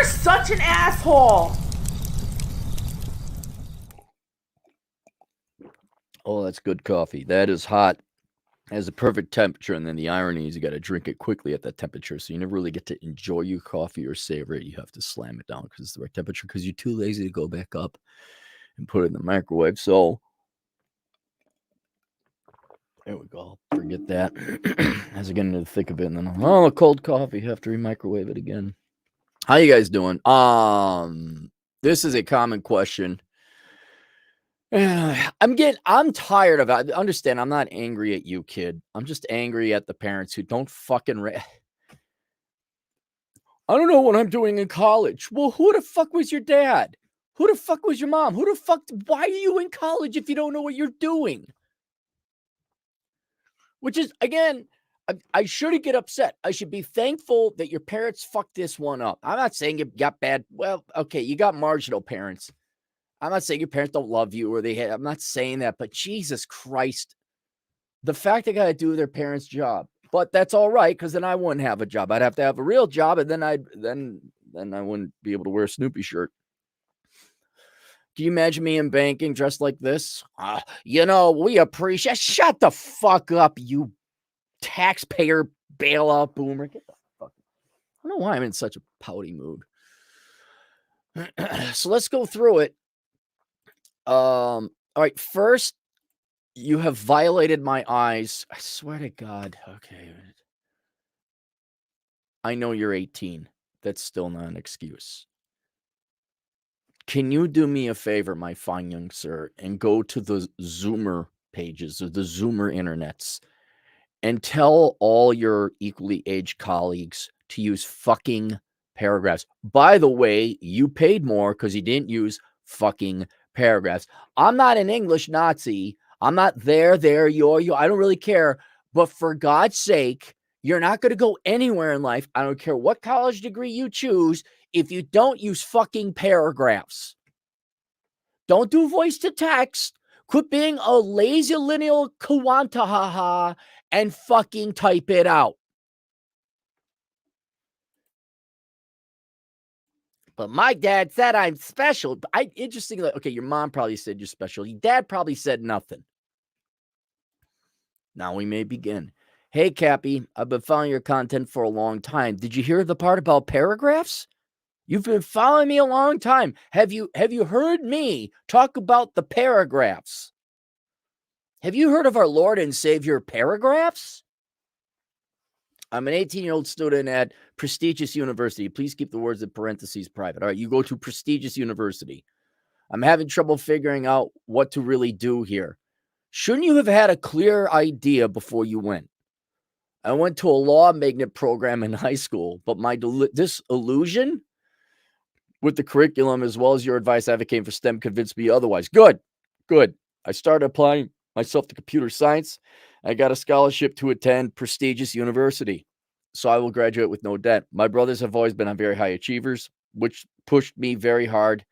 You're such an asshole. Oh, that's good coffee. That is hot. It has a perfect temperature, and then the irony is you got to drink it quickly at that temperature, so you never really get to enjoy your coffee or savor it. You have to slam it down because it's the right temperature because you're too lazy to go back up and put it in the microwave. So there we go. Forget that. As I get into the thick of it, and then a cold coffee. Have to re-microwave it again. How you guys doing? This is a common question. I'm tired of it. Understand, I'm not angry at you, kid. I'm just angry at the parents who don't fucking. I don't know what I'm doing in college. Well, who the fuck was your dad? Who the fuck was your mom? Who the fuck? Why are you in college if you don't know what you're doing? Which is, again, I shouldn't get upset. I should be thankful that your parents fucked this one up. I'm not saying you got bad. Well, okay, you got marginal parents. I'm not saying your parents don't love you or I'm not saying that, but Jesus Christ, the fact they got to do their parents' job. But that's all right, because then I wouldn't have a job. I'd have to have a real job, and then I wouldn't be able to wear a Snoopy shirt. Can you imagine me in banking dressed like this? We appreciate. Shut the fuck up, you taxpayer bailout boomer. Get the fuck. I don't know why I'm in such a pouty mood. So let's go through it. All right. First, you have violated my eyes. I swear to God. Okay. I know you're 18. That's still not an excuse. Can you do me a favor, my fine young sir, and go to the Zoomer pages or the Zoomer internets and tell all your equally aged colleagues to use fucking paragraphs? By the way, you paid more because you didn't use fucking paragraphs. I'm not an English Nazi. I'm not there, you're. I don't really care. But for God's sake, you're not going to go anywhere in life. I don't care what college degree you choose if you don't use fucking paragraphs. Don't do voice to text. Quit being a lazy lineal kawantahaha and fucking type it out. But my dad said I'm special. Interestingly, okay, your mom probably said you're special. Your dad probably said nothing. Now we may begin. Hey, Cappy, I've been following your content for a long time. Did you hear the part about paragraphs? You've been following me a long time. Have you heard me talk about the paragraphs? Have you heard of our Lord and Savior paragraphs? I'm an 18-year-old student at prestigious university. Please keep the words in parentheses private. All right, you go to prestigious university. I'm having trouble figuring out what to really do here. Shouldn't you have had a clear idea before you went? I went to a law magnet program in high school, but my disillusion with the curriculum, as well as your advice advocating for STEM, convinced me otherwise. Good. I started applying myself to computer science. I got a scholarship to attend prestigious university, so I will graduate with no debt. My brothers have always been very high achievers, which pushed me very hard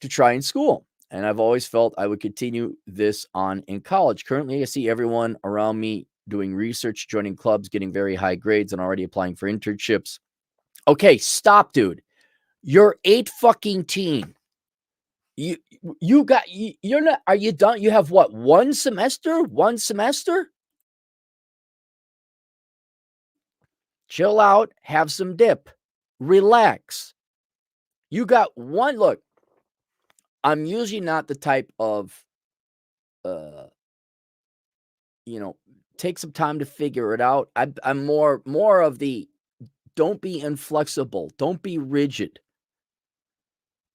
to try in school. And I've always felt I would continue this on in college. Currently, I see everyone around me doing research, joining clubs, getting very high grades, and already applying for internships. Okay, stop, dude. You're 8 fucking. You're not. Are you done? You have what? One semester? Chill out. Have some dip. Relax. You got one. Look, I'm usually not the type of, take some time to figure it out. I'm more of the don't be inflexible. Don't be rigid.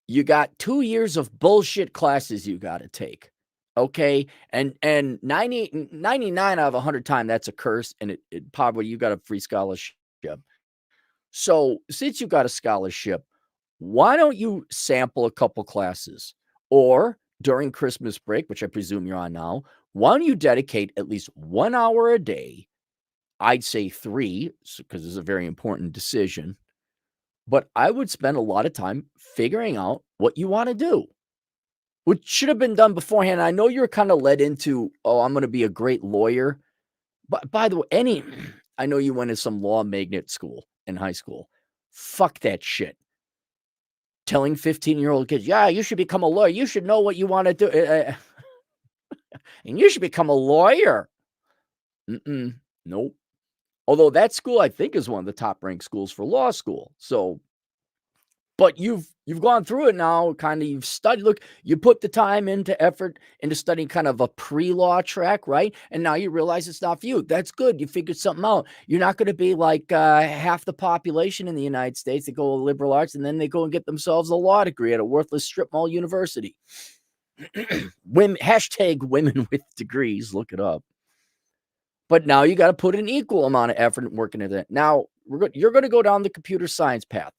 You got 2 years of bullshit classes you got to take. Okay. And 99 out of 100 times, that's a curse. And it probably, you got a free scholarship. So since you got a scholarship, why don't you sample a couple classes? Or during Christmas break, which I presume you're on now, why don't you dedicate at least 1 hour a day? I'd say 3, because it's a very important decision. But I would spend a lot of time figuring out what you want to do, which should have been done beforehand. I know you're kind of led into, I'm going to be a great lawyer. But by the way, I know you went to some law magnet school in high school. Fuck that shit. telling 15-year-old kids, yeah, you should become a lawyer. You should know what you want to do. And you should become a lawyer. Nope. Although that school, I think, is one of the top ranked schools for law school. So, but you've gone through it now, kind of, you've studied, look, you put the time into effort into studying kind of a pre-law track, right? And now you realize it's not for you. That's good. You figured something out. You're not going to be like half the population in the United States that go to liberal arts and then they go and get themselves a law degree at a worthless strip mall university. Women, hashtag women with degrees, look it up. But now you got to put an equal amount of effort working at it. Now you're going to go down the computer science path.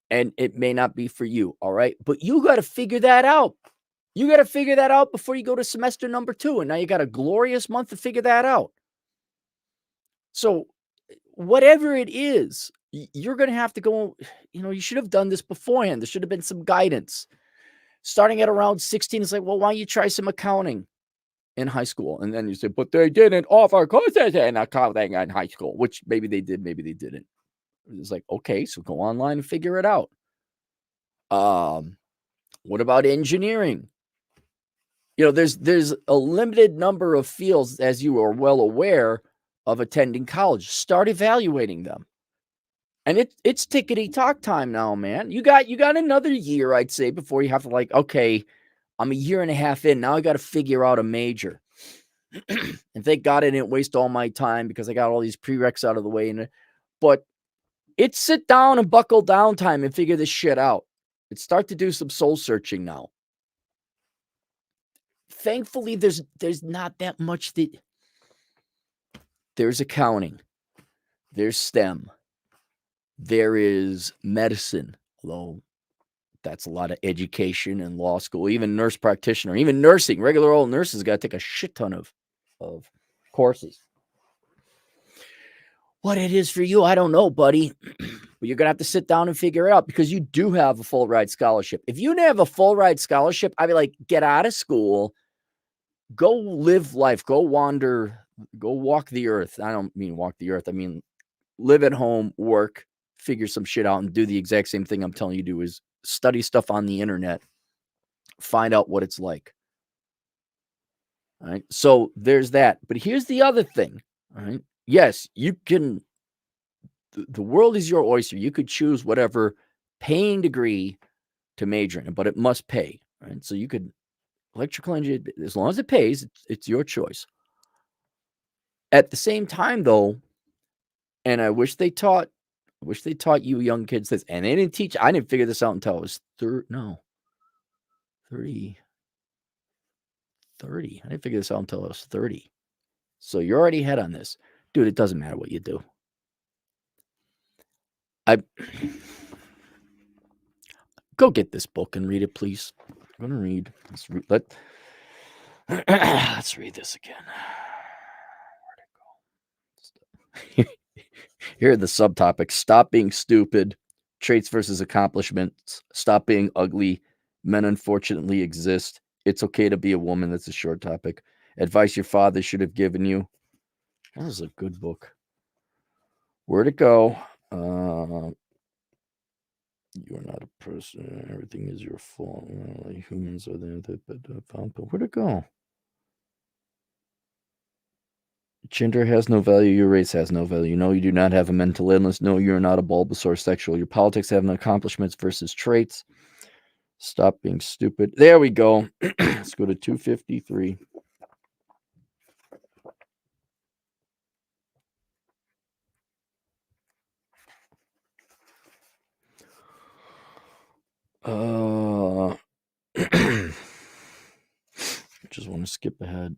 And it may not be for you, all right? But you got to figure that out. You got to figure that out before you go to semester number 2. And now you got a glorious month to figure that out. So whatever it is, you're going to have to go, you should have done this beforehand. There should have been some guidance. Starting at around 16, it's like, well, why don't you try some accounting in high school? And then you say, but they didn't offer courses in accounting in high school, which maybe they did, maybe they didn't. It's like, okay, so go online and figure it out. What about engineering? There's a limited number of fields, as you are well aware, of attending college. Start evaluating them. And it's tickety-tock time now, man. You got another year, I'd say, before you have to okay, I'm a year and a half in. Now I got to figure out a major. And thank God I didn't waste all my time because I got all these prereqs out of the way. But it's sit down and buckle down time and figure this shit out. It's start to do some soul searching now. Thankfully, there's not that much that there's accounting, there's STEM, there is medicine, although that's a lot of education and law school, even nurse practitioner, even nursing. Regular old nurses got to take a shit ton of courses. What it is for you, I don't know, buddy. But you're going to have to sit down and figure it out because you do have a full ride scholarship. If you didn't have a full ride scholarship, I'd be like, get out of school, go live life, go wander, go walk the earth. I don't mean walk the earth. I mean, live at home, work, figure some shit out and do the exact same thing I'm telling you to do is study stuff on the internet, find out what it's like. All right. So there's that. But here's the other thing. All right. Yes, you can. The world is your oyster. You could choose whatever paying degree to major in, but it must pay. Right. So you could electrical engineering, as long as it pays, it's your choice. At the same time, though, and I wish they taught you young kids this, and they didn't teach. I didn't figure this out until I was 30. I didn't figure this out until I was 30. So you're already ahead on this. Dude, it doesn't matter what you do. Go get this book and read it, please. I'm going to read. Let's read this again. Where'd it go? Here are the subtopics. Stop being stupid. Traits versus accomplishments. Stop being ugly. Men unfortunately exist. It's okay to be a woman. That's a short topic. Advice your father should have given you. That was a good book. Where'd it go? You are not a person. Everything is your fault. Humans are there. Where'd it go? Gender has no value. Your race has no value. No, you do not have a mental illness. No, you're not a Bulbasaur sexual. Your politics have no accomplishments versus traits. Stop being stupid. There we go. Let's go to 253. Just want to skip ahead.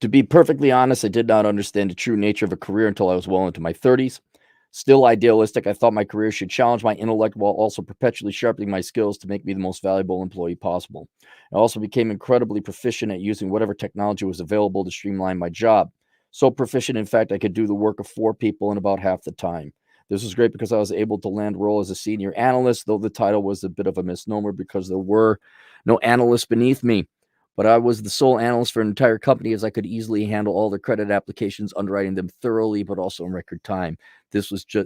To be perfectly honest, I did not understand the true nature of a career until I was well into my 30s. Still idealistic, I thought my career should challenge my intellect while also perpetually sharpening my skills to make me the most valuable employee possible. I also became incredibly proficient at using whatever technology was available to streamline my job. So proficient, in fact, I could do the work of 4 people in about half the time. This was great because I was able to land a role as a senior analyst, though the title was a bit of a misnomer because there were no analysts beneath me. But I was the sole analyst for an entire company, as I could easily handle all the credit applications, underwriting them thoroughly, but also in record time. There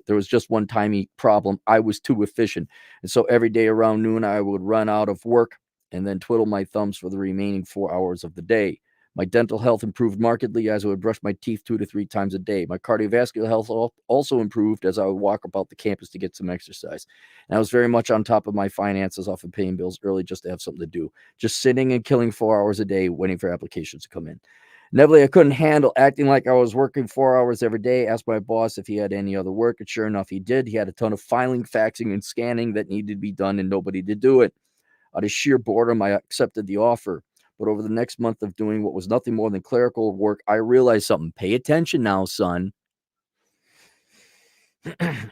was just one tiny problem. I was too efficient. And so every day around noon, I would run out of work and then twiddle my thumbs for the remaining 4 hours of the day. My dental health improved markedly as I would brush my teeth 2 to 3 times a day. My cardiovascular health also improved as I would walk about the campus to get some exercise. And I was very much on top of my finances, often paying bills early just to have something to do. Just sitting and killing 4 hours a day waiting for applications to come in. Inevitably, I couldn't handle acting like I was working 4 hours every day. Asked my boss if he had any other work, and sure enough, he did. He had a ton of filing, faxing, and scanning that needed to be done, and nobody to do it. Out of sheer boredom, I accepted the offer. But over the next month of doing what was nothing more than clerical work, I realized something. Pay attention now, son.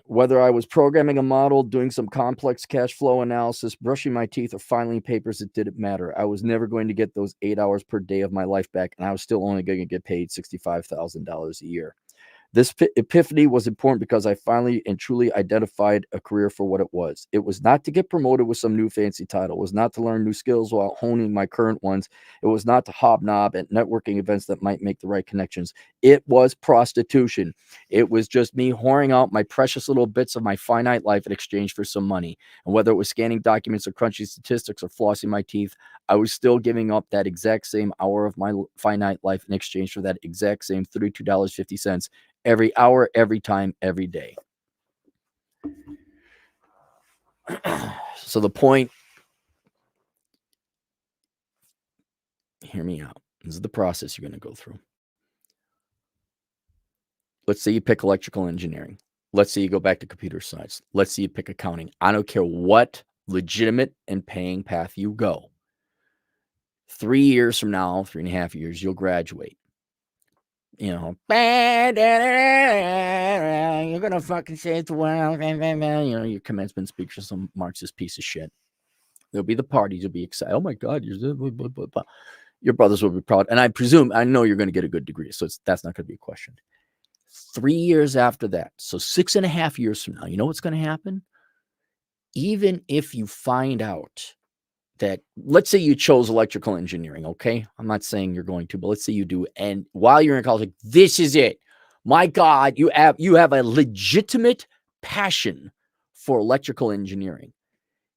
Whether I was programming a model, doing some complex cash flow analysis, brushing my teeth, or filing papers, it didn't matter. I was never going to get those 8 hours per day of my life back, and I was still only going to get paid $65,000 a year. This epiphany was important because I finally and truly identified a career for what it was. It was not to get promoted with some new fancy title. It was not to learn new skills while honing my current ones. It was not to hobnob at networking events that might make the right connections. It was prostitution. It was just me whoring out my precious little bits of my finite life in exchange for some money. And whether it was scanning documents or crunching statistics or flossing my teeth, I was still giving up that exact same hour of my finite life in exchange for that exact same $32.50 every hour, every time, every day. So the point, hear me out. This is the process you're going to go through. Let's say you pick electrical engineering. Let's say you go back to computer science. Let's say you pick accounting. I don't care what legitimate and paying path you go. 3 years from now, 3.5 years, you'll graduate. You know, you're going to fucking say it's well, your commencement speech or some Marxist piece of shit. There'll be the parties. You'll be excited. Oh my God, your brothers will be proud. And I presume, I know you're going to get a good degree. So that's not going to be a question. 3 years after that, so 6.5 years from now, you know what's going to happen? Even if you find out that, let's say you chose electrical engineering, okay? I'm not saying you're going to, but let's say you do. And while you're in college, like, this is it. My God, you have a legitimate passion for electrical engineering.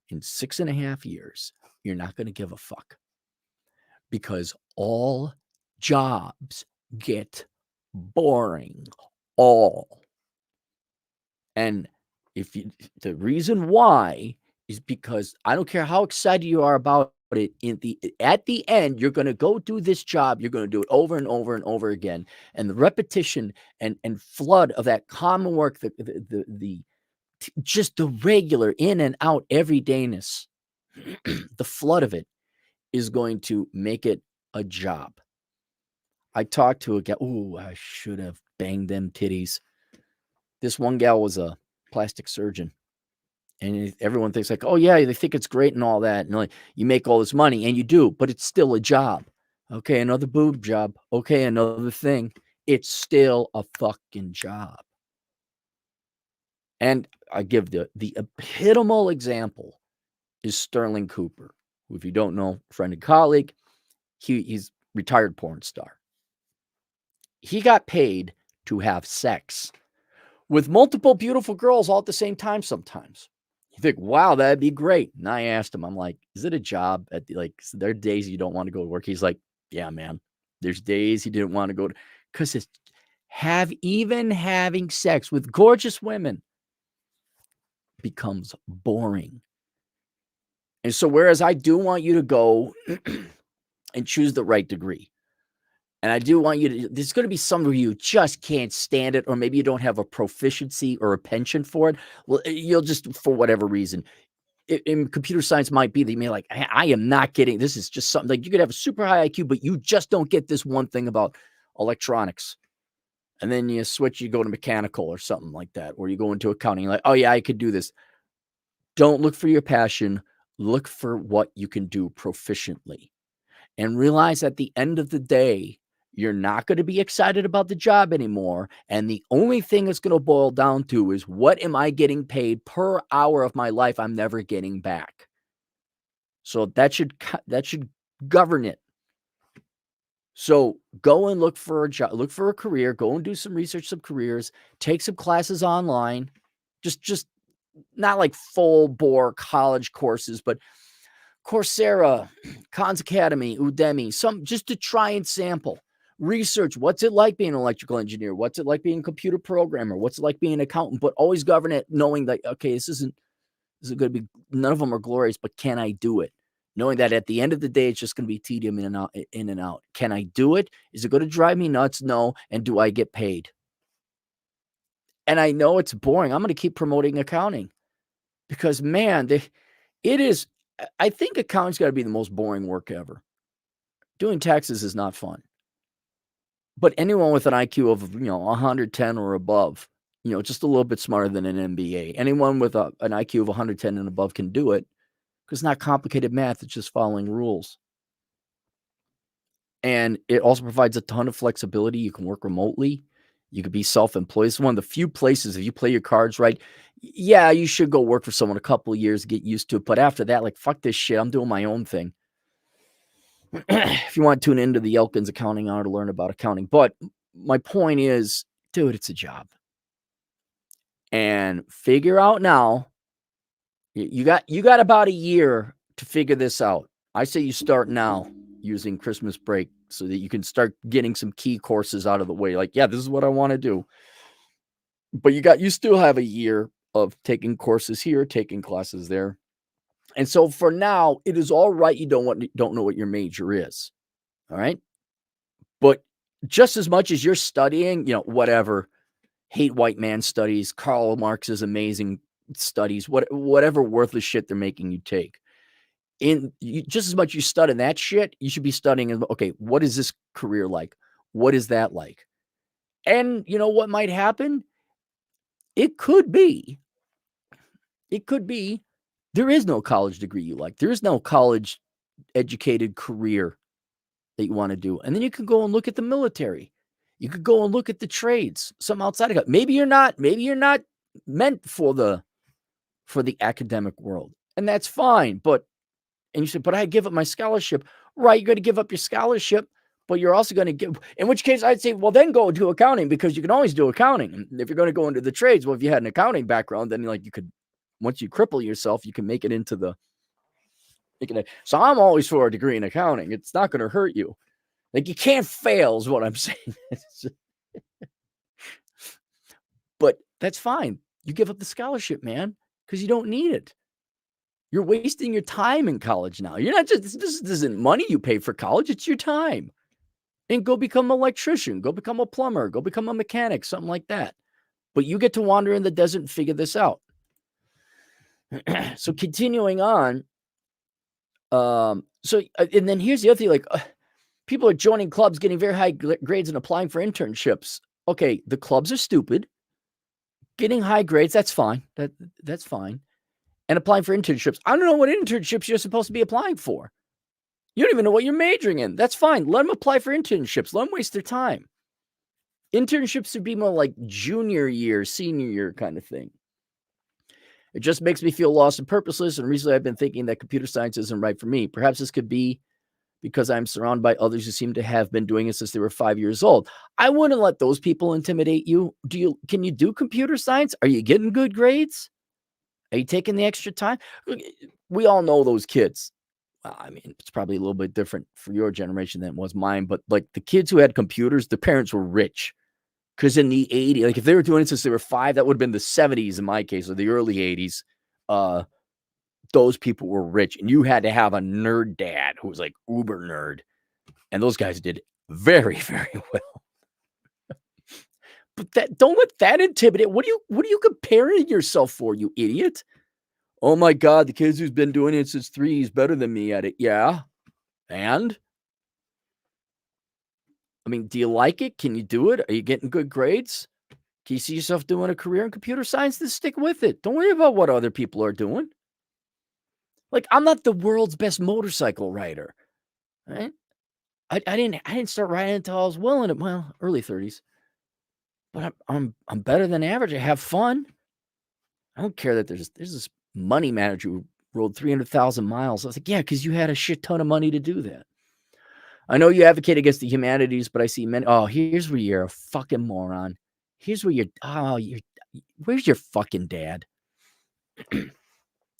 In 6.5 years, you're not going to give a fuck, because all jobs get boring. All. And the reason why is because I don't care how excited you are about it, at the end, you're going to go do this job. You're going to do it over and over and over again. And the repetition and flood of that common work, just the regular in and out everydayness, the flood of it is going to make it a job. I talked to a guy. Ooh, I should have banged them titties. This one gal was a plastic surgeon. And everyone thinks like, oh, yeah, they think it's great and all that. And like, you make all this money, and you do, but it's still a job. Okay, another boob job. Okay, another thing. It's still a fucking job. And I give the epitomal example is Sterling Cooper, who, if you don't know, friend and colleague, he's retired porn star. He got paid to have sex with multiple beautiful girls all at the same time sometimes. You think, wow, that'd be great. And I asked him, I'm like, is it a job? There are days you don't want to go to work. He's like, yeah, man. There's days he didn't want to go to, because it's even having sex with gorgeous women becomes boring. And so whereas I do want you to go and choose the right degree, and I do want you to, there's going to be some of you just can't stand it, or maybe you don't have a proficiency or a penchant for it. Well, you'll just, for whatever reason, in computer science might be that you may like, I am not getting, this is just something like you could have a super high IQ, but you just don't get this one thing about electronics. And then you switch, you go to mechanical or something like that, or you go into accounting, like, oh yeah, I could do this. Don't look for your passion. Look for what you can do proficiently, and realize at the end of the day, you're not going to be excited about the job anymore. And the only thing it's going to boil down to is, what am I getting paid per hour of my life I'm never getting back? So that should govern it. So go and look for a job, look for a career, go and do some research, some careers, take some classes online. Just not like full bore college courses, but Coursera, Khan's Academy, Udemy, some just to try and sample. Research what's it like being an electrical engineer? What's it like being a computer programmer? What's it like being an accountant? But always govern it knowing that, okay, this isn't going to be, none of them are glorious, but can I do it? Knowing that at the end of the day, it's just going to be tedium in and out, in and out. Can I do it? Is it going to drive me nuts? No. And do I get paid? And I know it's boring. I'm going to keep promoting accounting because, man, it is. I think accounting's got to be the most boring work ever. Doing taxes is not fun. But anyone with an IQ of 110 or above, just a little bit smarter than an MBA, anyone with an IQ of 110 and above can do it because it's not complicated math. It's just following rules. And it also provides a ton of flexibility. You can work remotely. You could be self-employed. It's one of the few places, if you play your cards right, yeah, you should go work for someone a couple of years, get used to it. But after that, like, fuck this shit. I'm doing my own thing. If you want to tune into the Elkins Accounting Hour to learn about accounting. But my point is, dude, it's a job. And figure out now, you got about a year to figure this out. I say you start now using Christmas break so that you can start getting some key courses out of the way. Like, yeah, this is what I want to do. But you still have a year of taking courses here, taking classes there. And so for now, it is all right. You don't know what your major is. All right. But just as much as you're studying, whatever, hate white man studies, Karl Marx's amazing studies, whatever worthless shit they're making you take. Just as much you study that shit, you should be studying, okay, what is this career like? What is that like? And you know what might happen? It could be there is no college degree you like. There is no college educated career that you want to do. And then you can go and look at the military. You could go and look at the trades, some outside of it. Maybe you're not meant for the academic world. And that's fine. And you said, but I give up my scholarship. Right, you're going to give up your scholarship, but you're also going to give, in which case I'd say, well, then go do accounting because you can always do accounting. And if you're going to go into the trades, well, if you had an accounting background, then you could, once you cripple yourself, you can make it into the, so I'm always for a degree in accounting. It's not going to hurt you. Like, you can't fail is what I'm saying. But that's fine. You give up the scholarship, man, because you don't need it. You're wasting your time in college now. You're not just, this isn't money you pay for college. It's your time. And go become an electrician. Go become a plumber. Go become a mechanic, something like that. But you get to wander in the desert and figure this out. So continuing on. And then here's the other thing, like, people are joining clubs, getting very high grades and applying for internships. Okay, the clubs are stupid. Getting high grades, that's fine. That's fine. And applying for internships. I don't know what internships you're supposed to be applying for. You don't even know what you're majoring in. That's fine. Let them apply for internships. Let them waste their time. Internships would be more like junior year, senior year kind of thing. It just makes me feel lost and purposeless. And recently I've been thinking that computer science isn't right for me. Perhaps this could be because I'm surrounded by others who seem to have been doing it since they were 5 years old. I wouldn't let those people intimidate you. Can you do computer science? Are you getting good grades? Are you taking the extra time? We all know those kids. I mean, it's probably a little bit different for your generation than it was mine, but like the kids who had computers, the parents were rich. Because in the 80s, like if they were doing it since they were 5, that would have been the 70s in my case, or the early 80s. Those people were rich, and you had to have a nerd dad who was like uber nerd. And those guys did very, very well. But don't let that intimidate. What are you comparing yourself for, you idiot? Oh my God, the kids who's been doing it since 3 is better than me at it. Yeah. And? I mean, do you like it? Can you do it? Are you getting good grades? Can you see yourself doing a career in computer science? Then stick with it. Don't worry about what other people are doing. Like, I'm not the world's best motorcycle rider. Right? I didn't start riding until I was early 30s. But I'm better than average. I have fun. I don't care that there's this money manager who rode 300,000 miles. I was like, yeah, because you had a shit ton of money to do that. I know you advocate against the humanities, but I see many. Oh, here's where you're a fucking moron. Here's where where's your fucking dad?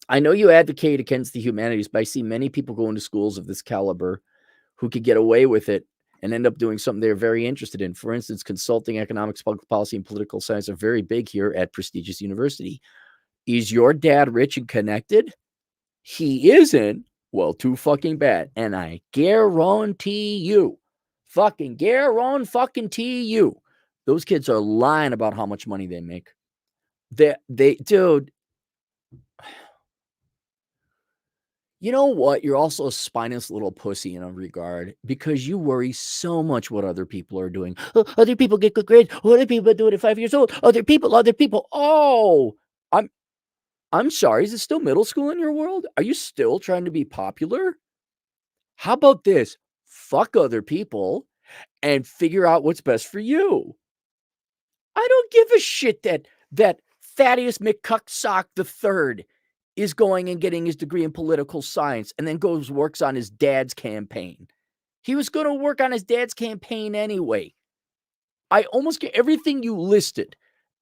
I know you advocate against the humanities, but I see many people going to schools of this caliber who could get away with it and end up doing something they're very interested in. For instance, consulting, economics, public policy, and political science are very big here at prestigious university. Is your dad rich and connected? He isn't. Well, too fucking bad. And I guarantee you, those kids are lying about how much money they make. Dude, you know what? You're also a spineless little pussy in a regard because you worry so much what other people are doing. Oh, other people get good grades. Other people do it at 5 years old. Other people. Oh, I'm sorry. Is it still middle school in your world? Are you still trying to be popular? How about this? Fuck other people and figure out what's best for you. I don't give a shit that Thaddeus McCucksock III is going and getting his degree in political science and then works on his dad's campaign. He was going to work on his dad's campaign anyway. I almost get everything you listed.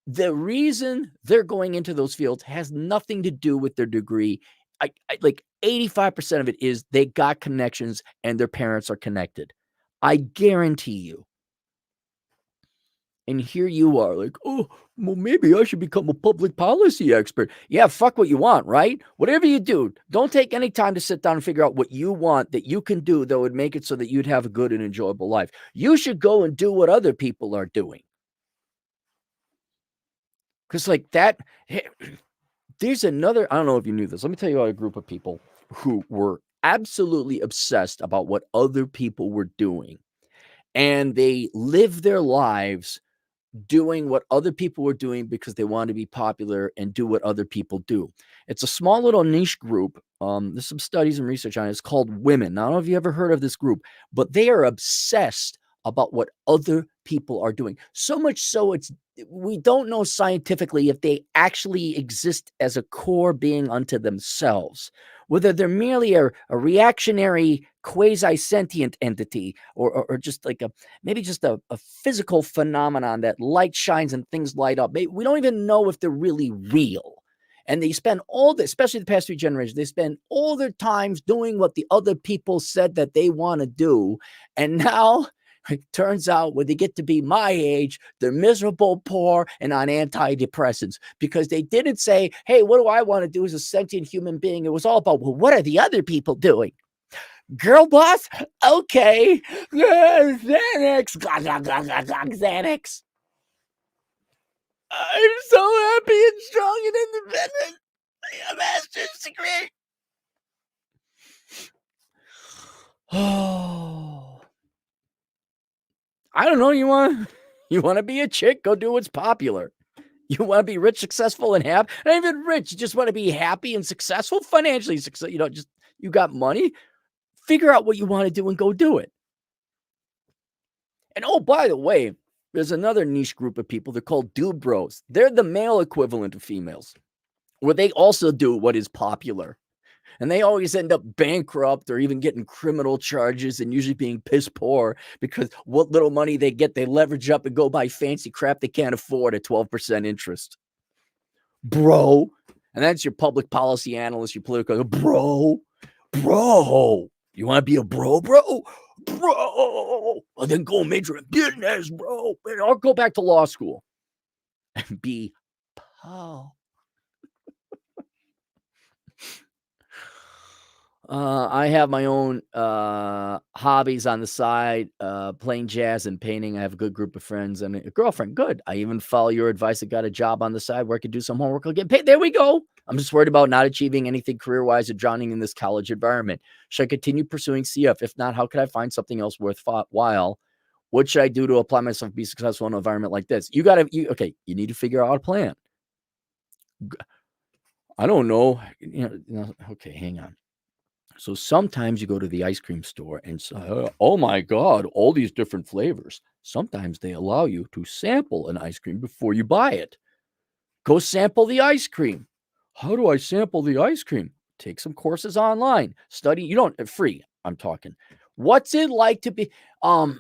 The reason they're going into those fields has nothing to do with their degree. I like 85% of it is they got connections and their parents are connected. I guarantee you. And here you are like, oh, well, maybe I should become a public policy expert. Yeah, fuck what you want, right? Whatever you do, don't take any time to sit down and figure out what you want that you can do that would make it so that you'd have a good and enjoyable life. You should go and do what other people are doing. Because like that, there's another, I don't know if you knew this. Let me tell you about a group of people who were absolutely obsessed about what other people were doing. And they live their lives doing what other people were doing because they want to be popular and do what other people do. It's a small little niche group. There's some studies and research on it. It's called Women. Now, I don't know if you ever heard of this group, but they are obsessed about what other people are doing. So much so we don't know scientifically if they actually exist as a core being unto themselves, whether they're merely a reactionary quasi-sentient entity or just like maybe just a physical phenomenon that light shines and things light up. We don't even know if they're really real. And they spend especially the past 3 generations, they spend all their times doing what the other people said that they want to do. And now it turns out when they get to be my age, they're miserable, poor, and on antidepressants because they didn't say, hey, what do I want to do as a sentient human being? It was all about, well, what are the other people doing? Girl boss? Okay. Xanax. Xanax. I'm so happy and strong and independent. I got a master's degree. Oh. I don't know. You want to be a chick? Go do what's popular. You want to be rich, successful, and happy? Not even rich. You just want to be happy and successful, financially successful. You got money. Figure out what you want to do and go do it. And oh, by the way, there's another niche group of people. They're called dude bros. They're the male equivalent of females, where they also do what is popular. And they always end up bankrupt or even getting criminal charges and usually being piss poor because what little money they get, they leverage up and go buy fancy crap they can't afford at 12% interest. Bro. And that's your public policy analyst, your political, bro. You want to be a bro? Well, then go major in business, bro. Or go back to law school and be pal. I have my own hobbies on the side, playing jazz and painting. I have a good group of friends and a girlfriend. Good. I even follow your advice. I got a job on the side where I could do some homework. I'll get paid. There we go. I'm just worried about not achieving anything career-wise or drowning in this college environment. Should I continue pursuing CF? If not, how could I find something else worthwhile? What should I do to apply myself to be successful in an environment like this? You need to figure out a plan. I don't know. Okay, hang on. So sometimes you go to the ice cream store and say, oh my God, all these different flavors. Sometimes they allow you to sample an ice cream before you buy it. Go sample the ice cream. How do I sample the ice cream? Take some courses online. Study. You don't free. I'm talking. What's it like to be oh,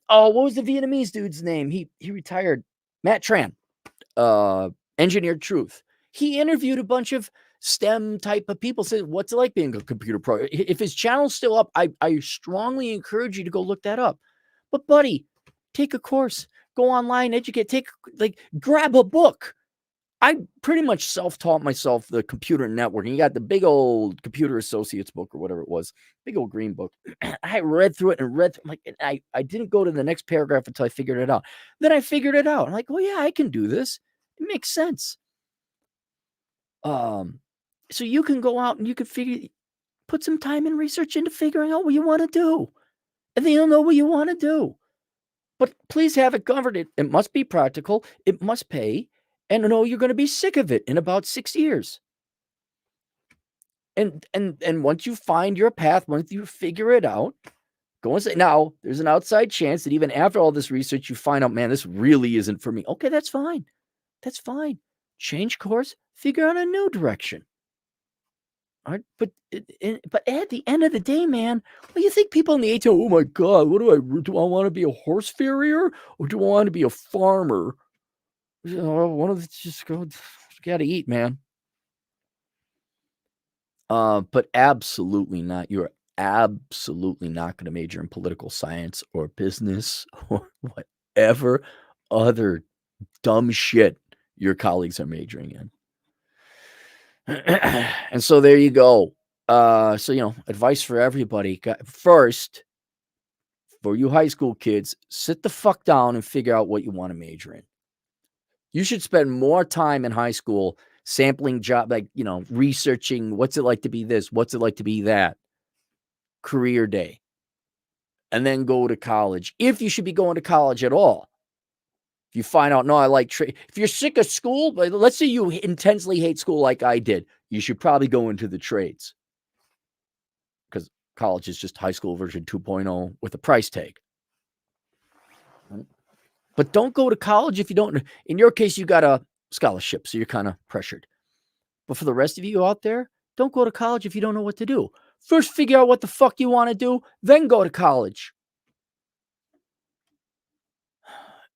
what was the Vietnamese dude's name? He retired. Matt Tran, Engineered Truth. He interviewed a bunch of STEM type of people, said, what's it like being a computer pro? If his channel's still up, I strongly encourage you to go look that up. But buddy, take a course, go online, educate, grab a book. I pretty much self-taught myself the computer networking. You got the big old Computer Associates book or whatever it was, big old green book. I read through it and I didn't go to the next paragraph until I figured it out. Then I figured it out. I'm like, well, yeah, I can do this. It makes sense. So you can go out and you can put some time and research into figuring out what you want to do. And then you'll know what you want to do. But please have it covered. It must be practical. It must pay. And know you're going to be sick of it in about 6 years. And once you find your path, once you figure it out, go and say, now there's an outside chance that even after all this research, you find out, man, this really isn't for me. Okay, that's fine. That's fine. Change course, figure out a new direction. All right, but at the end of the day, man, what do you think people in the ATO? Oh my God, what do I want to be a horse farrier or do I want to be a farmer? You know, one of the just go. Got to eat, man. But absolutely not. You're absolutely not going to major in political science or business or whatever other dumb shit your colleagues are majoring in. And so there you go. So, advice for everybody. First, for you high school kids, sit the fuck down and figure out what you want to major in. You should spend more time in high school sampling job, researching what's it like to be this, what's it like to be that, career day, and then go to college. If you should be going to college at all. If you find out, no, I like trade. If you're sick of school, but let's say you intensely hate school like I did, you should probably go into the trades. Because college is just high school version 2.0 with a price tag. But don't go to college if you don't. In your case, you got a scholarship, so you're kind of pressured. But for the rest of you out there, don't go to college if you don't know what to do. First, figure out what the fuck you want to do, then go to college.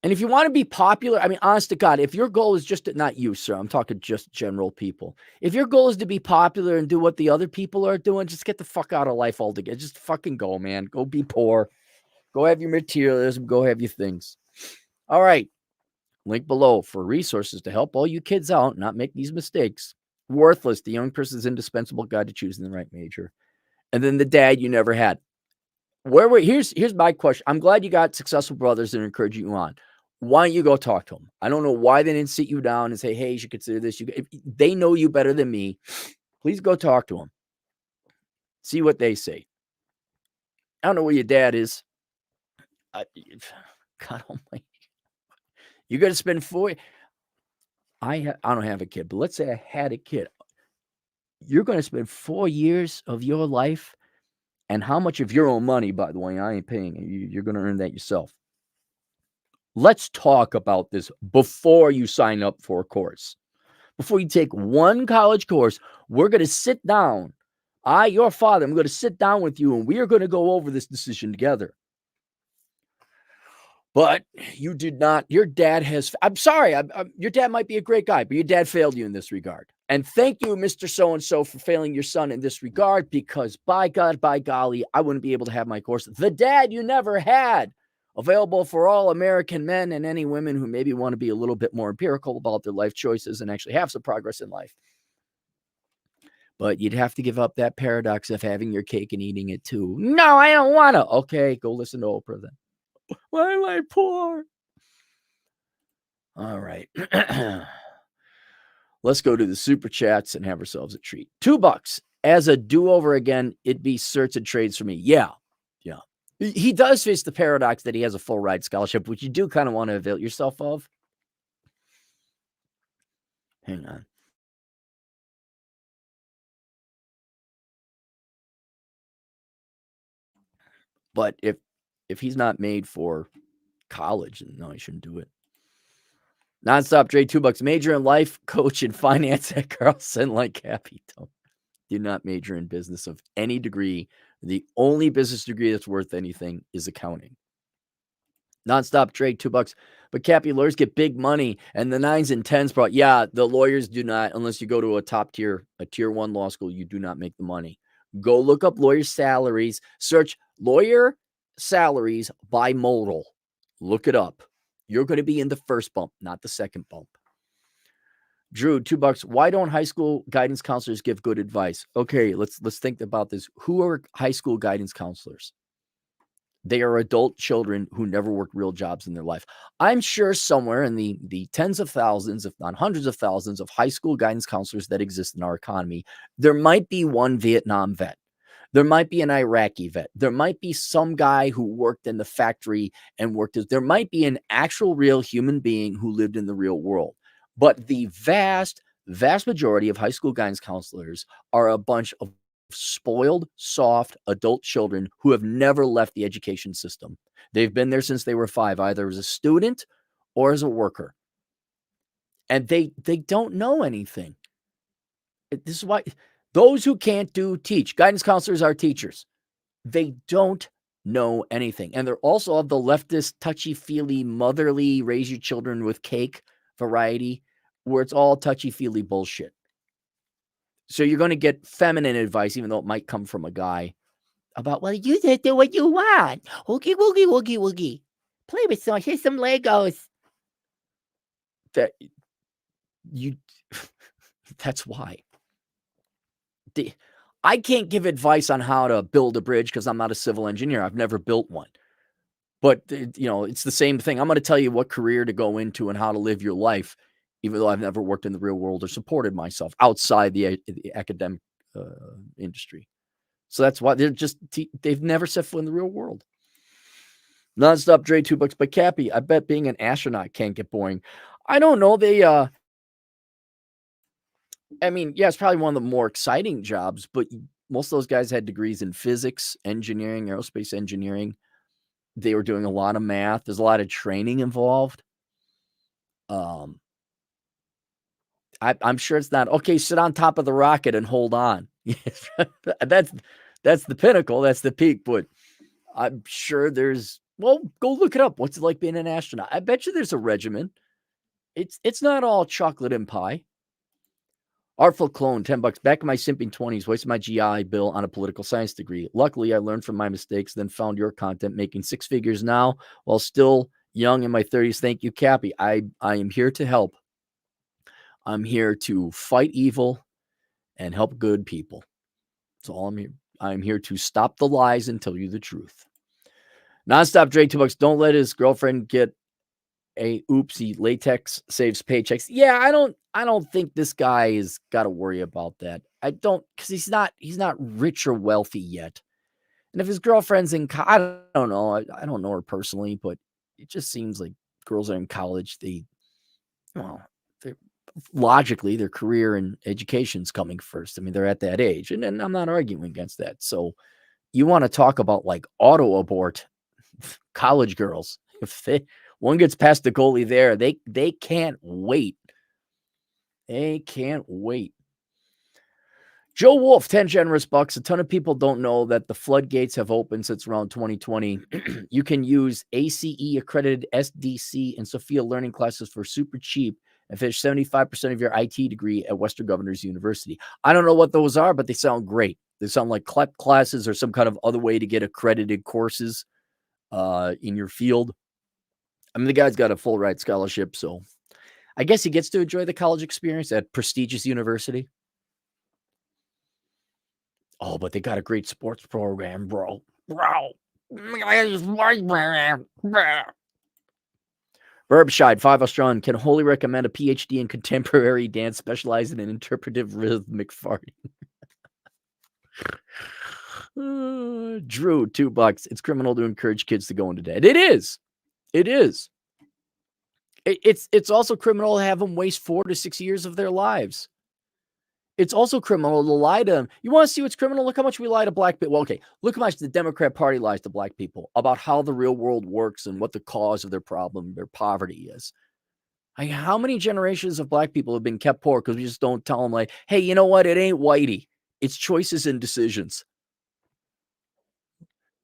And if you want to be popular, I mean, honest to God, if your goal is just to, not you, sir, I'm talking just general people. If your goal is to be popular and do what the other people are doing, just get the fuck out of life altogether. Just fucking go, man. Go be poor. Go have your materialism. Go have your things. All right. Link below for resources to help all you kids out, not make these mistakes. Worthless, the young person's indispensable guide to choosing the right major. And then the dad you never had. Here's my question. I'm glad you got successful brothers that encourage you on. Why don't you go talk to them? I don't know why they didn't sit you down and say, hey, you should consider this. If they know you better than me. Please go talk to them. See what they say. I don't know where your dad is. God almighty. You're going to spend I don't have a kid, but let's say I had a kid. You're going to spend 4 years of your life, and how much of your own money, by the way, I ain't paying. You're going to earn that yourself. Let's talk about this before you sign up for a course. Before you take one college course, we're going to sit down. Your father, I'm going to sit down with you, and we are going to go over this decision together. But you did not. Your dad has. I'm sorry. Your dad might be a great guy, but your dad failed you in this regard. And thank you, Mr. So-and-so, for failing your son in this regard, because by God, by golly, I wouldn't be able to have my course. The dad you never had, available for all American men and any women who maybe want to be a little bit more empirical about their life choices and actually have some progress in life. But you'd have to give up that paradox of having your cake and eating it too. No, I don't want to. Okay, go listen to Oprah then. Why am I poor? All right. Let's go to the super chats and have ourselves a treat. $2 as a do-over again. It'd be certs and trades for me. Yeah. He does face the paradox that he has a full ride scholarship, which you do kind of want to avail yourself of. Hang on. But if he's not made for college, no, he shouldn't do it. Nonstop trade, $2. Major in life, coach, and finance at Carlson like Cappy. Do not major in business of any degree, The only business degree that's worth anything is accounting. Nonstop Drake, $2. But Cappy, lawyers get big money, and the 9s and 10s brought. Yeah, the lawyers do not, unless you go to a tier 1 law school, you do not make the money. Go look up lawyer salaries. Search lawyer salaries by modal. Look it up. You're going to be in the first bump, not the second bump. Drew, $2. Why don't high school guidance counselors give good advice? Okay, let's think about this. Who are high school guidance counselors? They are adult children who never worked real jobs in their life. I'm sure somewhere in the tens of thousands, if not hundreds of thousands, of high school guidance counselors that exist in our economy, there might be one Vietnam vet. There might be an Iraqi vet. There might be some guy who worked in the factory and there might be an actual real human being who lived in the real world. But the vast majority of high school guidance counselors are a bunch of spoiled, soft adult children who have never left the education system. They've been there since they were 5, either as a student or as a worker. And they don't know anything. This is why those who can't teach. Guidance counselors are teachers. They don't know anything. And they're also of the leftist, touchy-feely, motherly, raise your children with cake variety, where it's all touchy-feely bullshit. So you're going to get feminine advice, even though it might come from a guy, about, well, you just do what you want. Oogie, woogie, woogie, woogie. Play with some, here's some Legos. That's why. I can't give advice on how to build a bridge because I'm not a civil engineer. I've never built one. But, it's the same thing. I'm going to tell you what career to go into and how to live your life, even though I've never worked in the real world or supported myself outside the academic industry. So that's why they've never set foot in the real world. Nonstop Dre, $2. But Cappy, I bet being an astronaut can't get boring. I don't know. It's probably one of the more exciting jobs, but most of those guys had degrees in physics, engineering, aerospace engineering. They were doing a lot of math. There's a lot of training involved. I'm sure it's not, okay, sit on top of the rocket and hold on. That's the pinnacle. That's the peak. But I'm sure go look it up. What's it like being an astronaut? I bet you there's a regimen. It's not all chocolate and pie. Artful Clone, $10. Back in my simping 20s, wasted my GI Bill on a political science degree. Luckily, I learned from my mistakes, then found your content, making 6 figures now while still young in my 30s. Thank you, Cappy. I am here to help. I'm here to fight evil and help good people. That's all I'm here. I'm here to stop the lies and tell you the truth. Nonstop Dre, $2. Don't let his girlfriend get a oopsie. Latex saves paychecks. Yeah, I don't think this guy has got to worry about that. I don't, because he's not rich or wealthy yet. And if his girlfriend's I don't know. I don't know her personally, but it just seems like girls are in college. Logically, their career and education's coming first. They're at that age, and I'm not arguing against that. So you want to talk about like auto abort college girls. If one gets past the goalie there, they can't wait. They can't wait. Joe Wolf, 10 generous bucks. A ton of people don't know that the floodgates have opened since around 2020. You can use ACE accredited SDC and Sophia learning classes for super cheap and finish 75% of your IT degree at Western Governors University. I don't know what those are, but they sound great. They sound like CLEP classes or some kind of other way to get accredited courses in your field. The guy's got a full ride scholarship, so I guess he gets to enjoy the college experience at prestigious university. Oh, but they got a great sports program, bro. Burbshide, 5 Australian, can wholly recommend a PhD in contemporary dance specializing in interpretive rhythmic farting. Drew, $2. It's criminal to encourage kids to go into debt. It is. It is. It's also criminal to have them waste 4 to 6 years of their lives. It's also criminal to lie to them. You want to see what's criminal? Look how much we lie to black people. Well, okay, look how much the Democrat Party lies to black people about how the real world works and what the cause of their problem, their poverty is. How many generations of black people have been kept poor because we just don't tell them, like, hey, you know what? It ain't whitey. It's choices and decisions.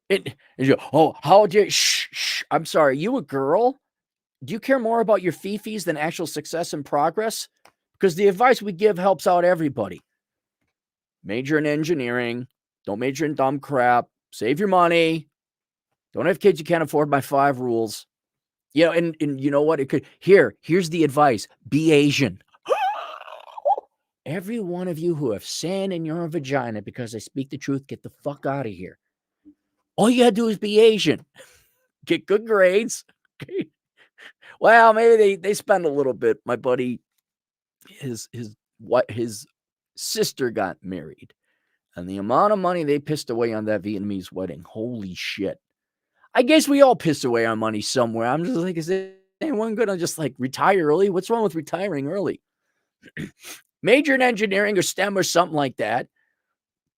How did shh? I'm sorry, you a girl? Do you care more about your fifis than actual success and progress? Because the advice we give helps out everybody. Major in engineering. Don't major in dumb crap. Save your money. Don't have kids you can't afford. My 5 rules. And you know what? Here's the advice. Be Asian. Every one of you who have sand in your vagina because I speak the truth, get the fuck out of here. All you gotta do is be Asian. Get good grades. Okay. Well, maybe they spend a little bit. My buddy, his sister got married, and the amount of money they pissed away on that Vietnamese wedding, holy shit. I guess we all piss away on money somewhere. I'm just like, is anyone gonna just like retire early? What's wrong with retiring early? Major in engineering or STEM or something like that.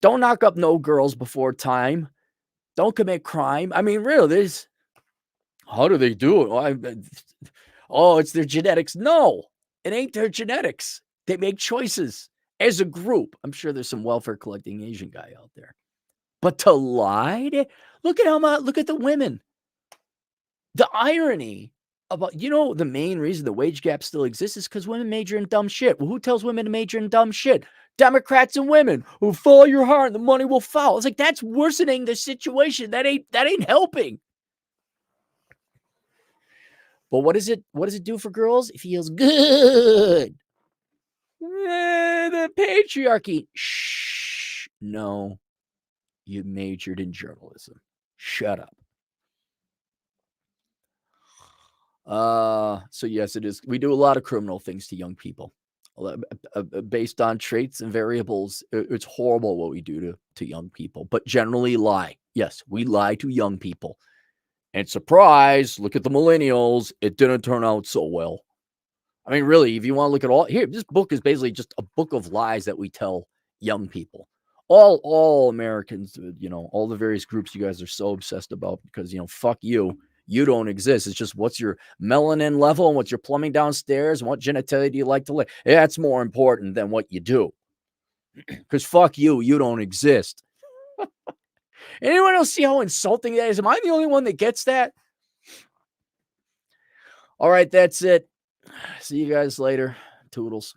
Don't knock up no girls before time. Don't commit crime. I mean, really, how do they do it? Oh, it's their genetics. No, it ain't their genetics. They make choices as a group. I'm sure there's some welfare collecting Asian guy out there. But to lie, look at the women. The irony about, the main reason the wage gap still exists is because women major in dumb shit. Well, who tells women to major in dumb shit? Democrats and women who follow your heart and the money will follow. It's like, that's worsening the situation. That ain't helping. But what does it do for girls? It feels good. The patriarchy. Shh. No, you majored in journalism. Shut up. So yes, it is. We do a lot of criminal things to young people, based on traits and variables. It's horrible what we do to young people, but generally lie. Yes, we lie to young people. And surprise, look at the millennials. It didn't turn out so well. I mean, really, if you want to look at this book is basically just a book of lies that we tell young people. All Americans, all the various groups you guys are so obsessed about because, fuck you. You don't exist. It's just what's your melanin level and what's your plumbing downstairs and what genitalia do you like to lick. That's more important than what you do. Because fuck you. You don't exist. Anyone else see how insulting that is? Am I the only one that gets that? All right, that's it. See you guys later. Toodles.